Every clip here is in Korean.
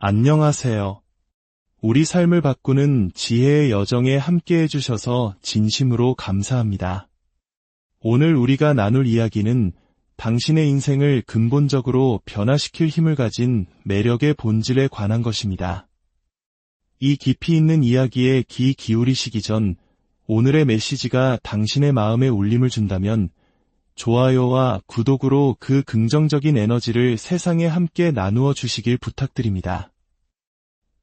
안녕하세요. 우리 삶을 바꾸는 지혜의 여정에 함께 해주셔서 진심으로 감사합니다. 오늘 우리가 나눌 이야기는 당신의 인생을 근본적으로 변화시킬 힘을 가진 매력의 본질에 관한 것입니다. 이 깊이 있는 이야기에 귀 기울이시기 전 오늘의 메시지가 당신의 마음에 울림을 준다면 좋아요와 구독으로 그 긍정적인 에너지를 세상에 함께 나누어 주시길 부탁드립니다.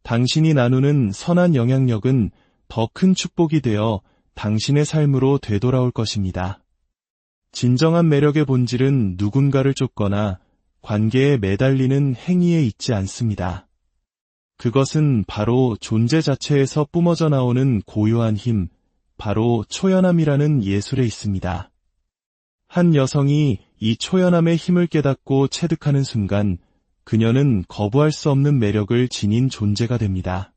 당신이 나누는 선한 영향력은 더 큰 축복이 되어 당신의 삶으로 되돌아올 것입니다. 진정한 매력의 본질은 누군가를 쫓거나 관계에 매달리는 행위에 있지 않습니다. 그것은 바로 존재 자체에서 뿜어져 나오는 고요한 힘, 바로 초연함이라는 예술에 있습니다. 한 여성이 이 초연함의 힘을 깨닫고 체득하는 순간 그녀는 거부할 수 없는 매력을 지닌 존재가 됩니다.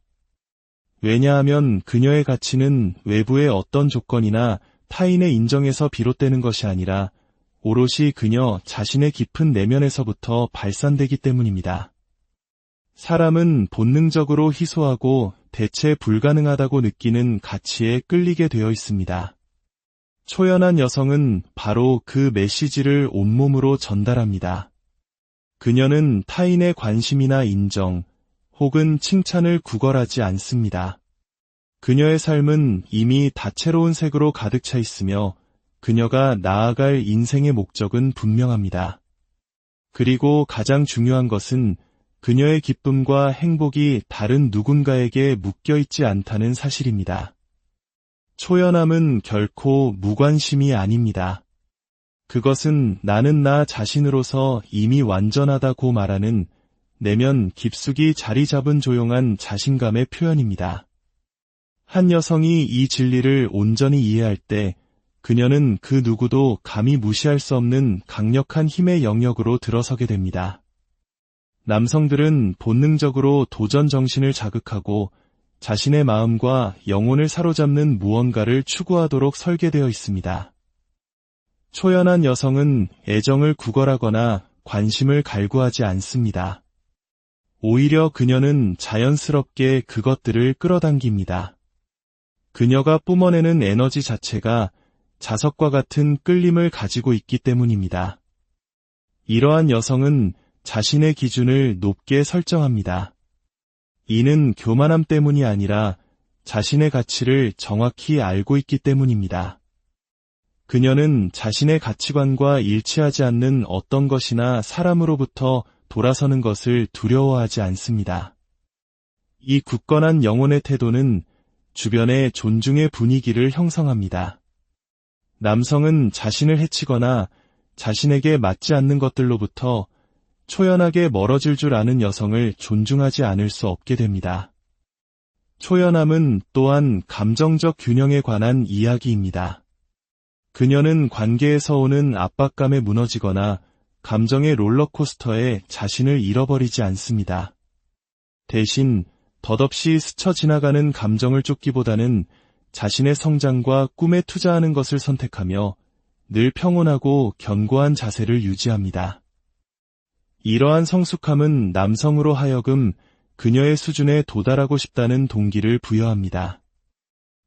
왜냐하면 그녀의 가치는 외부의 어떤 조건이나 타인의 인정에서 비롯되는 것이 아니라 오롯이 그녀 자신의 깊은 내면에서부터 발산되기 때문입니다. 사람은 본능적으로 희소하고 대체 불가능하다고 느끼는 가치에 끌리게 되어 있습니다. 초연한 여성은 바로 그 메시지를 온몸으로 전달합니다. 그녀는 타인의 관심이나 인정, 혹은 칭찬을 구걸하지 않습니다. 그녀의 삶은 이미 다채로운 색으로 가득 차 있으며 그녀가 나아갈 인생의 목적은 분명합니다. 그리고 가장 중요한 것은 그녀의 기쁨과 행복이 다른 누군가에게 묶여있지 않다는 사실입니다. 초연함은 결코 무관심이 아닙니다. 그것은 나는 나 자신으로서 이미 완전하다고 말하는 내면 깊숙이 자리 잡은 조용한 자신감의 표현입니다. 한 여성이 이 진리를 온전히 이해할 때 그녀는 그 누구도 감히 무시할 수 없는 강력한 힘의 영역으로 들어서게 됩니다. 남성들은 본능적으로 도전 정신을 자극하고 자신의 마음과 영혼을 사로잡는 무언가를 추구하도록 설계되어 있습니다. 초연한 여성은 애정을 구걸하거나 관심을 갈구하지 않습니다. 오히려 그녀는 자연스럽게 그것들을 끌어당깁니다. 그녀가 뿜어내는 에너지 자체가 자석과 같은 끌림을 가지고 있기 때문입니다. 이러한 여성은 자신의 기준을 높게 설정합니다. 이는 교만함 때문이 아니라 자신의 가치를 정확히 알고 있기 때문입니다. 그녀는 자신의 가치관과 일치하지 않는 어떤 것이나 사람으로부터 돌아서는 것을 두려워하지 않습니다. 이 굳건한 영혼의 태도는 주변의 존중의 분위기를 형성합니다. 남성은 자신을 해치거나 자신에게 맞지 않는 것들로부터 초연하게 멀어질 줄 아는 여성을 존중하지 않을 수 없게 됩니다. 초연함은 또한 감정적 균형에 관한 이야기입니다. 그녀는 관계에서 오는 압박감에 무너지거나 감정의 롤러코스터에 자신을 잃어버리지 않습니다. 대신 덧없이 스쳐 지나가는 감정을 쫓기보다는 자신의 성장과 꿈에 투자하는 것을 선택하며 늘 평온하고 견고한 자세를 유지합니다. 이러한 성숙함은 남성으로 하여금 그녀의 수준에 도달하고 싶다는 동기를 부여합니다.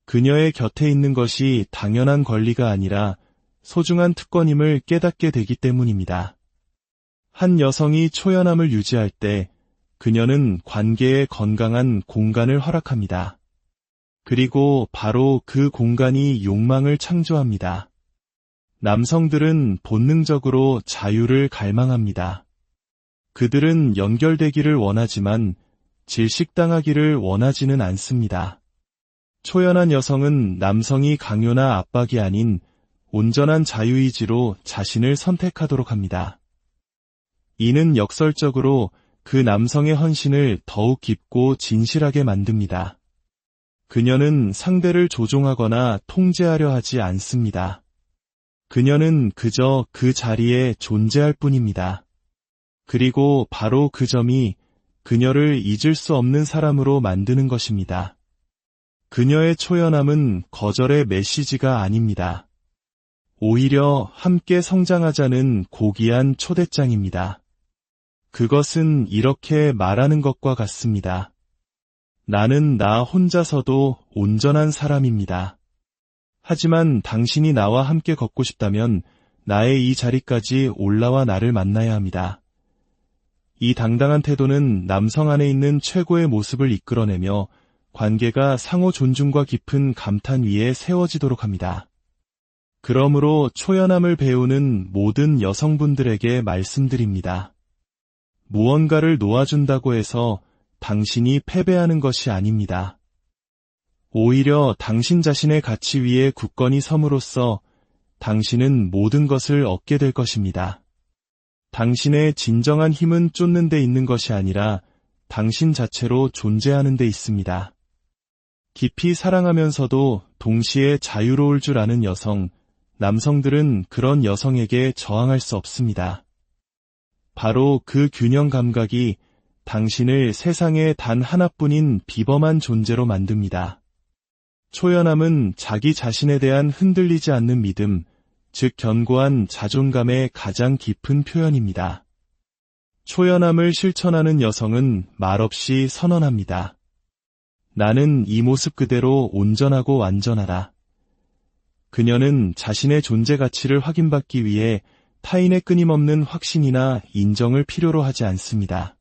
그녀의 곁에 있는 것이 당연한 권리가 아니라 소중한 특권임을 깨닫게 되기 때문입니다. 한 여성이 초연함을 유지할 때 그녀는 관계에 건강한 공간을 허락합니다. 그리고 바로 그 공간이 욕망을 창조합니다. 남성들은 본능적으로 자유를 갈망합니다. 그들은 연결되기를 원하지만 질식당하기를 원하지는 않습니다. 초연한 여성은 남성이 강요나 압박이 아닌 온전한 자유의지로 자신을 선택하도록 합니다. 이는 역설적으로 그 남성의 헌신을 더욱 깊고 진실하게 만듭니다. 그녀는 상대를 조종하거나 통제하려 하지 않습니다. 그녀는 그저 그 자리에 존재할 뿐입니다. 그리고 바로 그 점이 그녀를 잊을 수 없는 사람으로 만드는 것입니다. 그녀의 초연함은 거절의 메시지가 아닙니다. 오히려 함께 성장하자는 고귀한 초대장입니다. 그것은 이렇게 말하는 것과 같습니다. 나는 나 혼자서도 온전한 사람입니다. 하지만 당신이 나와 함께 걷고 싶다면 나의 이 자리까지 올라와 나를 만나야 합니다. 이 당당한 태도는 남성 안에 있는 최고의 모습을 이끌어내며 관계가 상호 존중과 깊은 감탄 위에 세워지도록 합니다. 그러므로 초연함을 배우는 모든 여성분들에게 말씀드립니다. 무언가를 놓아준다고 해서 당신이 패배하는 것이 아닙니다. 오히려 당신 자신의 가치 위에 굳건히 섬으로써 당신은 모든 것을 얻게 될 것입니다. 당신의 진정한 힘은 쫓는 데 있는 것이 아니라 당신 자체로 존재하는 데 있습니다. 깊이 사랑하면서도 동시에 자유로울 줄 아는 여성, 남성들은 그런 여성에게 저항할 수 없습니다. 바로 그 균형 감각이 당신을 세상에 단 하나뿐인 비범한 존재로 만듭니다. 초연함은 자기 자신에 대한 흔들리지 않는 믿음, 즉 견고한 자존감의 가장 깊은 표현입니다. 초연함을 실천하는 여성은 말없이 선언합니다. 나는 이 모습 그대로 온전하고 완전하다. 그녀는 자신의 존재 가치를 확인받기 위해 타인의 끊임없는 확신이나 인정을 필요로 하지 않습니다.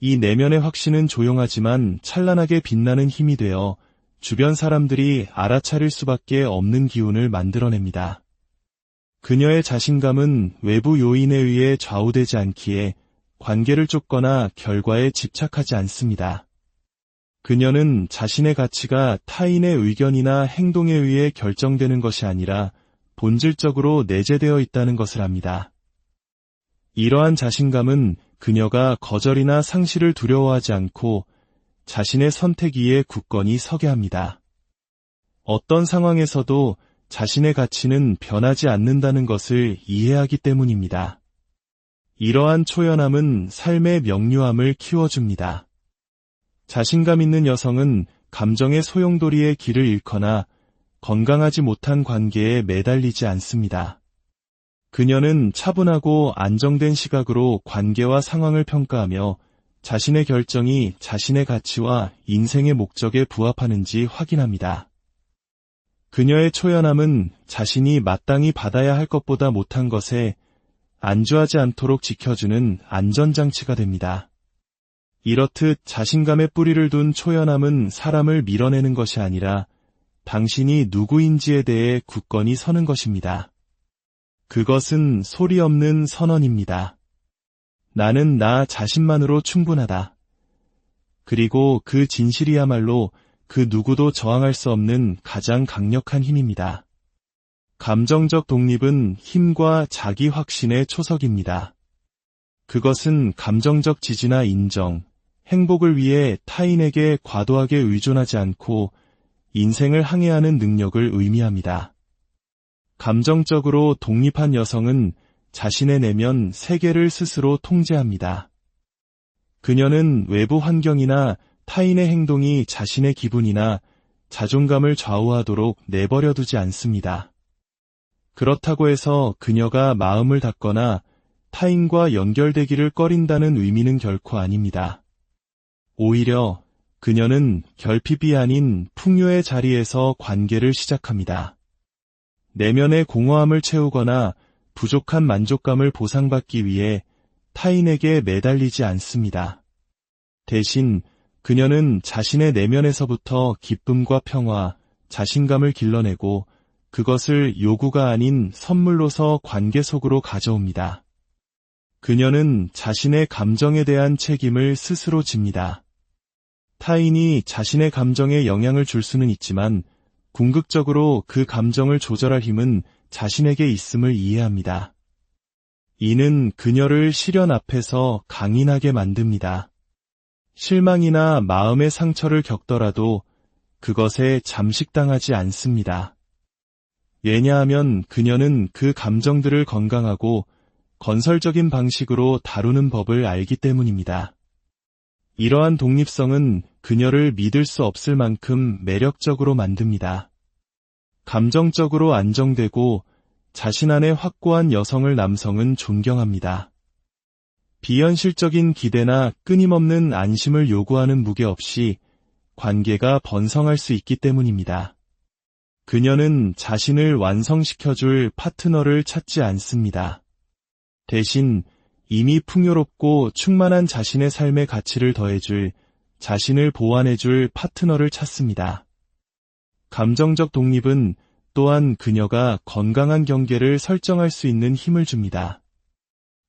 이 내면의 확신은 조용하지만 찬란하게 빛나는 힘이 되어 주변 사람들이 알아차릴 수밖에 없는 기운을 만들어냅니다. 그녀의 자신감은 외부 요인에 의해 좌우되지 않기에 관계를 쫓거나 결과에 집착하지 않습니다. 그녀는 자신의 가치가 타인의 의견이나 행동에 의해 결정되는 것이 아니라 본질적으로 내재되어 있다는 것을 압니다. 이러한 자신감은 그녀가 거절이나 상실을 두려워하지 않고 자신의 선택 위에 굳건히 서게 합니다. 어떤 상황에서도 자신의 가치는 변하지 않는다는 것을 이해하기 때문입니다. 이러한 초연함은 삶의 명료함을 키워줍니다. 자신감 있는 여성은 감정의 소용돌이의 길을 잃거나 건강하지 못한 관계에 매달리지 않습니다. 그녀는 차분하고 안정된 시각으로 관계와 상황을 평가하며 자신의 결정이 자신의 가치와 인생의 목적에 부합하는지 확인합니다. 그녀의 초연함은 자신이 마땅히 받아야 할 것보다 못한 것에 안주하지 않도록 지켜주는 안전장치가 됩니다. 이렇듯 자신감의 뿌리를 둔 초연함은 사람을 밀어내는 것이 아니라 당신이 누구인지에 대해 굳건히 서는 것입니다. 그것은 소리 없는 선언입니다. 나는 나 자신만으로 충분하다. 그리고 그 진실이야말로 그 누구도 저항할 수 없는 가장 강력한 힘입니다. 감정적 독립은 힘과 자기 확신의 초석입니다. 그것은 감정적 지지나 인정, 행복을 위해 타인에게 과도하게 의존하지 않고 인생을 항해하는 능력을 의미합니다. 감정적으로 독립한 여성은 자신의 내면 세계를 스스로 통제합니다. 그녀는 외부 환경이나 타인의 행동이 자신의 기분이나 자존감을 좌우하도록 내버려 두지 않습니다. 그렇다고 해서 그녀가 마음을 닫거나 타인과 연결되기를 꺼린다는 의미는 결코 아닙니다. 오히려 그녀는 결핍이 아닌 풍요의 자리에서 관계를 시작합니다. 내면의 공허함을 채우거나 부족한 만족감을 보상받기 위해 타인에게 매달리지 않습니다. 대신 그녀는 자신의 내면에서부터 기쁨과 평화, 자신감을 길러내고 그것을 요구가 아닌 선물로서 관계 속으로 가져옵니다. 그녀는 자신의 감정에 대한 책임을 스스로 집니다. 타인이 자신의 감정에 영향을 줄 수는 있지만 궁극적으로 그 감정을 조절할 힘은 자신에게 있음을 이해합니다. 이는 그녀를 시련 앞에서 강인하게 만듭니다. 실망이나 마음의 상처를 겪더라도 그것에 잠식당하지 않습니다. 왜냐하면 그녀는 그 감정들을 건강하고 건설적인 방식으로 다루는 법을 알기 때문입니다. 이러한 독립성은 그녀를 믿을 수 없을 만큼 매력적으로 만듭니다. 감정적으로 안정되고 자신 안에 확고한 여성을 남성은 존경합니다. 비현실적인 기대나 끊임없는 안심을 요구하는 무게 없이 관계가 번성할 수 있기 때문입니다. 그녀는 자신을 완성시켜줄 파트너를 찾지 않습니다. 대신 이미 풍요롭고 충만한 자신의 삶의 가치를 더해줄, 자신을 보완해줄 파트너를 찾습니다. 감정적 독립은 또한 그녀가 건강한 경계를 설정할 수 있는 힘을 줍니다.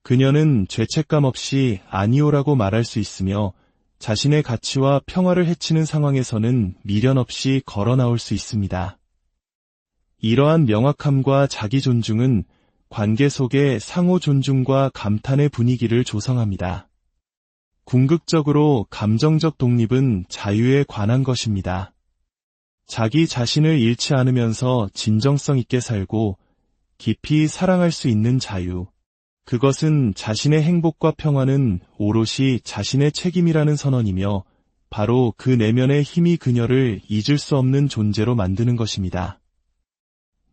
그녀는 죄책감 없이 아니오라고 말할 수 있으며 자신의 가치와 평화를 해치는 상황에서는 미련 없이 걸어 나올 수 있습니다. 이러한 명확함과 자기 존중은 관계 속에 상호 존중과 감탄의 분위기를 조성합니다. 궁극적으로 감정적 독립은 자유에 관한 것입니다. 자기 자신을 잃지 않으면서 진정성 있게 살고 깊이 사랑할 수 있는 자유. 그것은 자신의 행복과 평화는 오롯이 자신의 책임이라는 선언이며 바로 그 내면의 힘이 그녀를 잊을 수 없는 존재로 만드는 것입니다.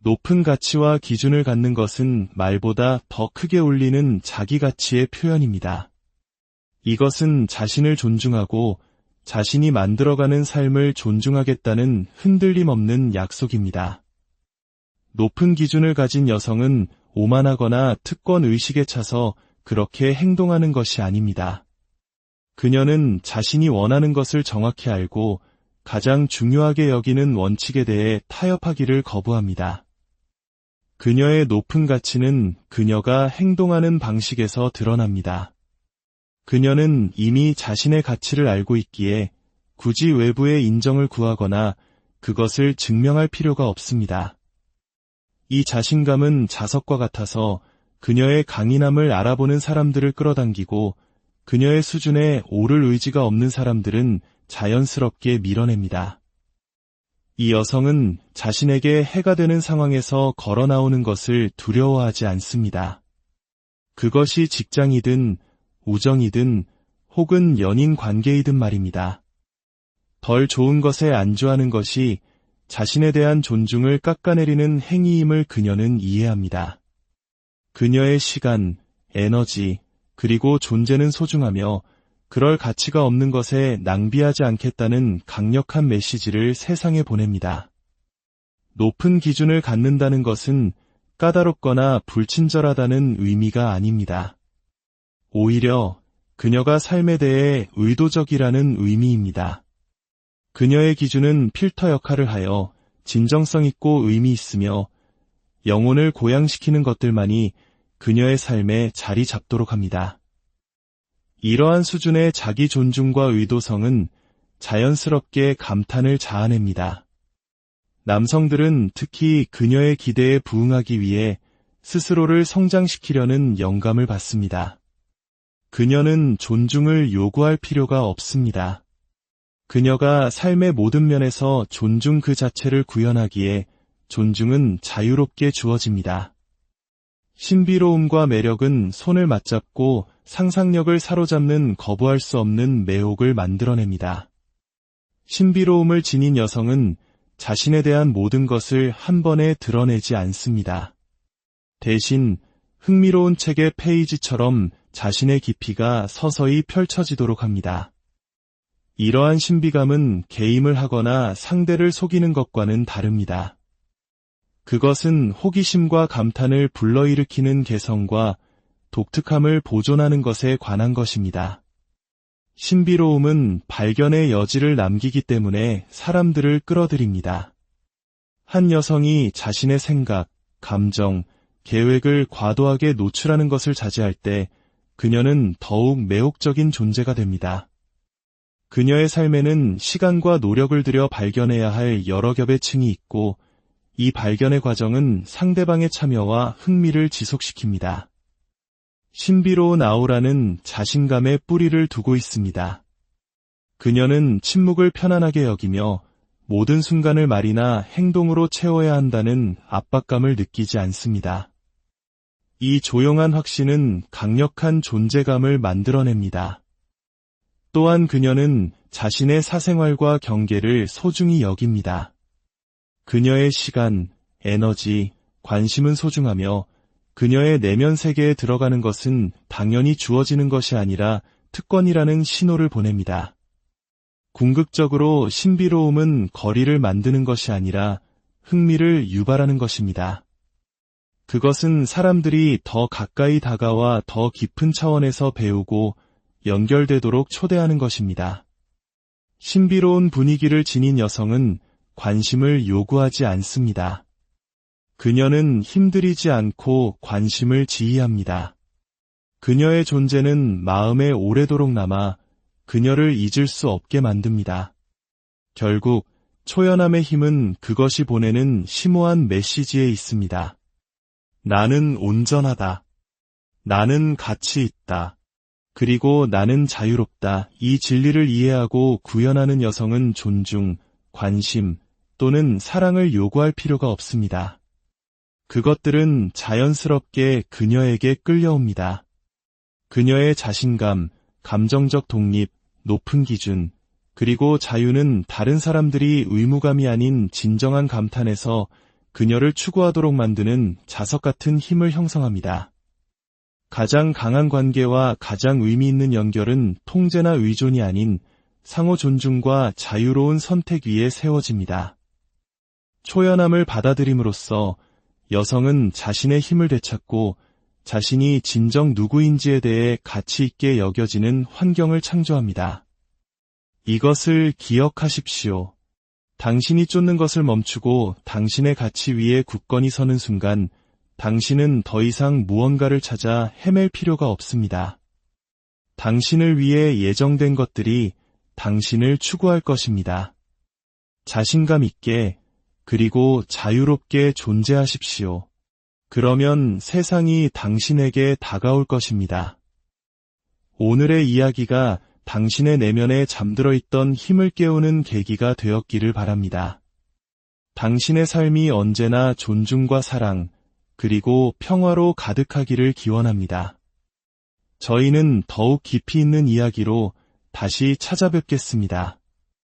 높은 가치와 기준을 갖는 것은 말보다 더 크게 울리는 자기 가치의 표현입니다. 이것은 자신을 존중하고 자신이 만들어가는 삶을 존중하겠다는 흔들림 없는 약속입니다. 높은 기준을 가진 여성은 오만하거나 특권 의식에 차서 그렇게 행동하는 것이 아닙니다. 그녀는 자신이 원하는 것을 정확히 알고 가장 중요하게 여기는 원칙에 대해 타협하기를 거부합니다. 그녀의 높은 가치는 그녀가 행동하는 방식에서 드러납니다. 그녀는 이미 자신의 가치를 알고 있기에 굳이 외부의 인정을 구하거나 그것을 증명할 필요가 없습니다. 이 자신감은 자석과 같아서 그녀의 강인함을 알아보는 사람들을 끌어당기고 그녀의 수준에 오를 의지가 없는 사람들은 자연스럽게 밀어냅니다. 이 여성은 자신에게 해가 되는 상황에서 걸어 나오는 것을 두려워하지 않습니다. 그것이 직장이든 우정이든 혹은 연인 관계이든 말입니다. 덜 좋은 것에 안주하는 것이 자신에 대한 존중을 깎아내리는 행위임을 그녀는 이해합니다. 그녀의 시간, 에너지, 그리고 존재는 소중하며 그럴 가치가 없는 것에 낭비하지 않겠다는 강력한 메시지를 세상에 보냅니다. 높은 기준을 갖는다는 것은 까다롭거나 불친절하다는 의미가 아닙니다. 오히려 그녀가 삶에 대해 의도적이라는 의미입니다. 그녀의 기준은 필터 역할을 하여 진정성 있고 의미 있으며 영혼을 고양시키는 것들만이 그녀의 삶에 자리 잡도록 합니다. 이러한 수준의 자기 존중과 의도성은 자연스럽게 감탄을 자아냅니다. 남성들은 특히 그녀의 기대에 부응하기 위해 스스로를 성장시키려는 영감을 받습니다. 그녀는 존중을 요구할 필요가 없습니다. 그녀가 삶의 모든 면에서 존중 그 자체를 구현하기에 존중은 자유롭게 주어집니다. 신비로움과 매력은 손을 맞잡고 상상력을 사로잡는 거부할 수 없는 매혹을 만들어냅니다. 신비로움을 지닌 여성은 자신에 대한 모든 것을 한 번에 드러내지 않습니다. 대신 흥미로운 책의 페이지처럼 자신의 깊이가 서서히 펼쳐지도록 합니다. 이러한 신비감은 게임을 하거나 상대를 속이는 것과는 다릅니다. 그것은 호기심과 감탄을 불러일으키는 개성과 독특함을 보존하는 것에 관한 것입니다. 신비로움은 발견의 여지를 남기기 때문에 사람들을 끌어들입니다. 한 여성이 자신의 생각, 감정, 계획을 과도하게 노출하는 것을 자제할 때 그녀는 더욱 매혹적인 존재가 됩니다. 그녀의 삶에는 시간과 노력을 들여 발견해야 할 여러 겹의 층이 있고 이 발견의 과정은 상대방의 참여와 흥미를 지속시킵니다. 신비로운 아우라는 자신감의 뿌리를 두고 있습니다. 그녀는 침묵을 편안하게 여기며 모든 순간을 말이나 행동으로 채워야 한다는 압박감을 느끼지 않습니다. 이 조용한 확신은 강력한 존재감을 만들어냅니다. 또한 그녀는 자신의 사생활과 경계를 소중히 여깁니다. 그녀의 시간, 에너지, 관심은 소중하며 그녀의 내면 세계에 들어가는 것은 당연히 주어지는 것이 아니라 특권이라는 신호를 보냅니다. 궁극적으로 신비로움은 거리를 만드는 것이 아니라 흥미를 유발하는 것입니다. 그것은 사람들이 더 가까이 다가와 더 깊은 차원에서 배우고 연결되도록 초대하는 것입니다. 신비로운 분위기를 지닌 여성은 관심을 요구하지 않습니다. 그녀는 힘들이지 않고 관심을 지휘합니다. 그녀의 존재는 마음에 오래도록 남아 그녀를 잊을 수 없게 만듭니다. 결국 초연함의 힘은 그것이 보내는 심오한 메시지에 있습니다. 나는 온전하다. 나는 가치 있다. 그리고 나는 자유롭다. 이 진리를 이해하고 구현하는 여성은 존중, 관심 또는 사랑을 요구할 필요가 없습니다. 그것들은 자연스럽게 그녀에게 끌려옵니다. 그녀의 자신감, 감정적 독립, 높은 기준, 그리고 자유는 다른 사람들이 의무감이 아닌 진정한 감탄에서 그녀를 추구하도록 만드는 자석 같은 힘을 형성합니다. 가장 강한 관계와 가장 의미 있는 연결은 통제나 의존이 아닌 상호 존중과 자유로운 선택 위에 세워집니다. 초연함을 받아들임으로써 여성은 자신의 힘을 되찾고 자신이 진정 누구인지에 대해 가치 있게 여겨지는 환경을 창조합니다. 이것을 기억하십시오. 당신이 쫓는 것을 멈추고 당신의 가치 위에 굳건히 서는 순간 당신은 더 이상 무언가를 찾아 헤맬 필요가 없습니다. 당신을 위해 예정된 것들이 당신을 추구할 것입니다. 자신감 있게 그리고 자유롭게 존재하십시오. 그러면 세상이 당신에게 다가올 것입니다. 오늘의 이야기가 당신의 내면에 잠들어 있던 힘을 깨우는 계기가 되었기를 바랍니다. 당신의 삶이 언제나 존중과 사랑, 그리고 평화로 가득하기를 기원합니다. 저희는 더욱 깊이 있는 이야기로 다시 찾아뵙겠습니다.